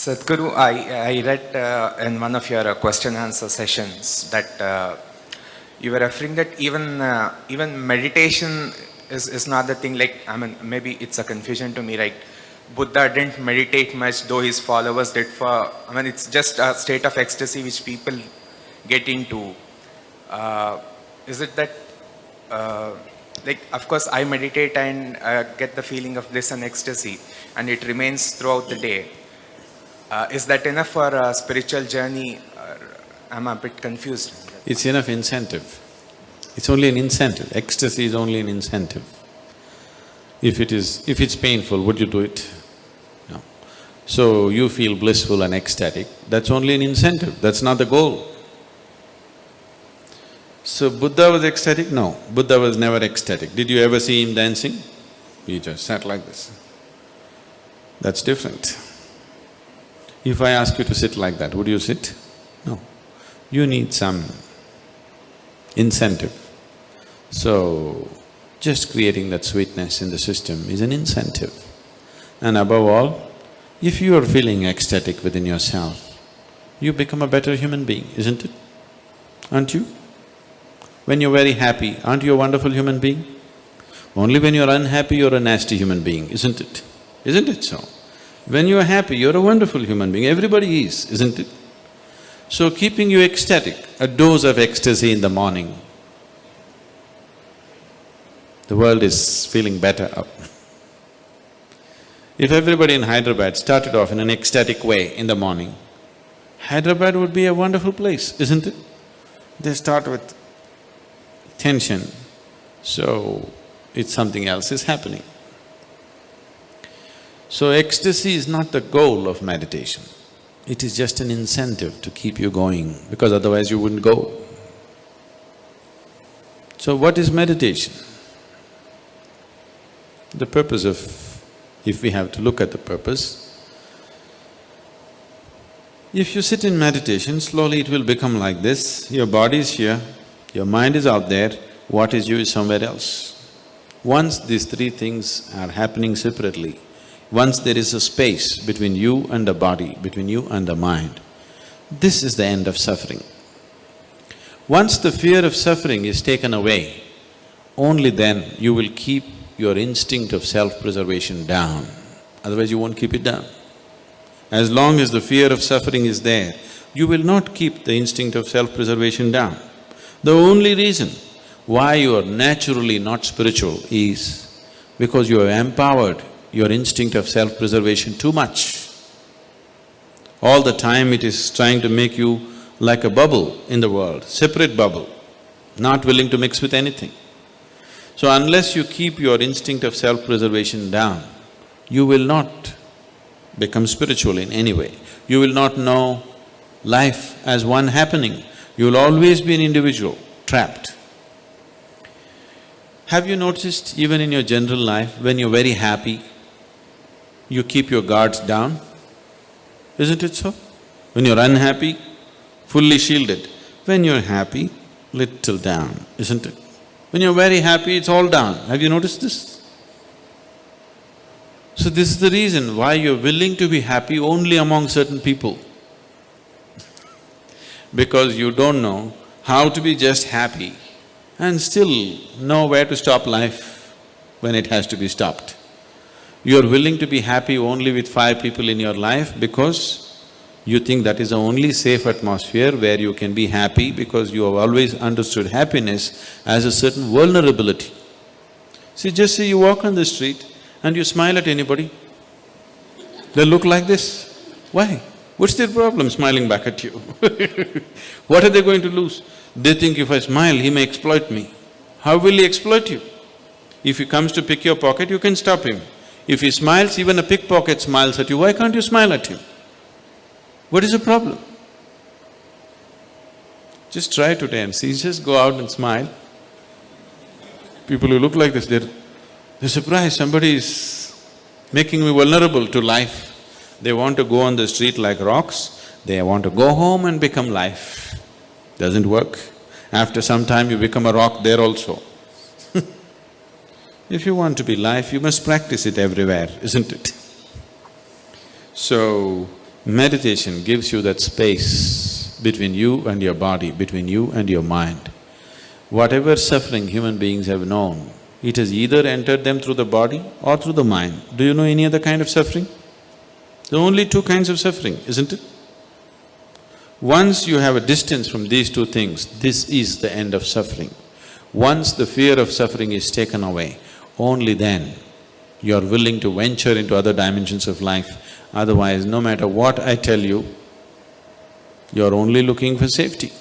Sadhguru, I read in one of your question answer sessions that you were referring that even meditation is not the thing. Like, I mean, maybe it's a confusion to me. Like, Buddha didn't meditate much, though his followers did. It's just a state of ecstasy which people get into. Is it that? Like, of course, I meditate and get the feeling of bliss and ecstasy, and it remains throughout the day. Is that enough for a spiritual journey? I'm a bit confused. It's enough incentive. It's only an incentive. Ecstasy is only an incentive. If it's painful, would you do it? No. So you feel blissful and ecstatic, that's only an incentive, that's not the goal. So Buddha was ecstatic? No, Buddha was never ecstatic. Did you ever see him dancing? He just sat like this. That's different. If I ask you to sit like that, would you sit? No. You need some incentive. So, just creating that sweetness in the system is an incentive. And above all, if you are feeling ecstatic within yourself, you become a better human being, isn't it? Aren't you? When you're very happy, aren't you a wonderful human being? Only when you're unhappy, you're a nasty human being, isn't it? Isn't it so? When you're happy, you're a wonderful human being, everybody is, isn't it? So keeping you ecstatic, a dose of ecstasy in the morning, the world is feeling better up. If everybody in Hyderabad started off in an ecstatic way in the morning, Hyderabad would be a wonderful place, isn't it? They start with tension, so it's something else is happening. So ecstasy is not the goal of meditation, it is just an incentive to keep you going, because otherwise you wouldn't go. So what is meditation? The purpose of… if we have to look at the purpose, if you sit in meditation, slowly it will become like this, your body is here, your mind is out there, what is you is somewhere else. Once these three things are happening separately, once there is a space between you and the body, between you and the mind, this is the end of suffering. Once the fear of suffering is taken away, only then you will keep your instinct of self-preservation down, otherwise you won't keep it down. As long as the fear of suffering is there, you will not keep the instinct of self-preservation down. The only reason why you are naturally not spiritual is because you have empowered your instinct of self-preservation too much. All the time it is trying to make you like a bubble in the world, separate bubble, not willing to mix with anything. So unless you keep your instinct of self-preservation down, you will not become spiritual in any way. You will not know life as one happening. You will always be an individual, trapped. Have you noticed even in your general life, when you're very happy, you keep your guards down? Isn't it so? When you're unhappy, fully shielded. When you're happy, little down, isn't it? When you're very happy, it's all down. Have you noticed this? So this is the reason why you're willing to be happy only among certain people. Because you don't know how to be just happy and still know where to stop life when it has to be stopped. You're willing to be happy only with 5 people in your life because you think that is the only safe atmosphere where you can be happy, because you have always understood happiness as a certain vulnerability. See, just say you walk on the street and you smile at anybody, they look like this. Why? What's their problem smiling back at you? What are they going to lose? They think if I smile, he may exploit me. How will he exploit you? If he comes to pick your pocket, you can stop him. If he smiles, even a pickpocket smiles at you, why can't you smile at him? What is the problem? Just try today and see, just go out and smile. People who look like this, they're surprised, somebody is making me vulnerable to life. They want to go on the street like rocks, they want to go home and become life. Doesn't work. After some time you become a rock there also. If you want to be life, you must practice it everywhere, isn't it? So, Meditation gives you that space between you and your body, between you and your mind. Whatever suffering human beings have known, it has either entered them through the body or through the mind. Do you know any other kind of suffering? There are only two kinds of suffering, isn't it? Once you have a distance from these two things, this is the end of suffering. Once the fear of suffering is taken away, only then you are willing to venture into other dimensions of life. Otherwise, no matter what I tell you, you are only looking for safety.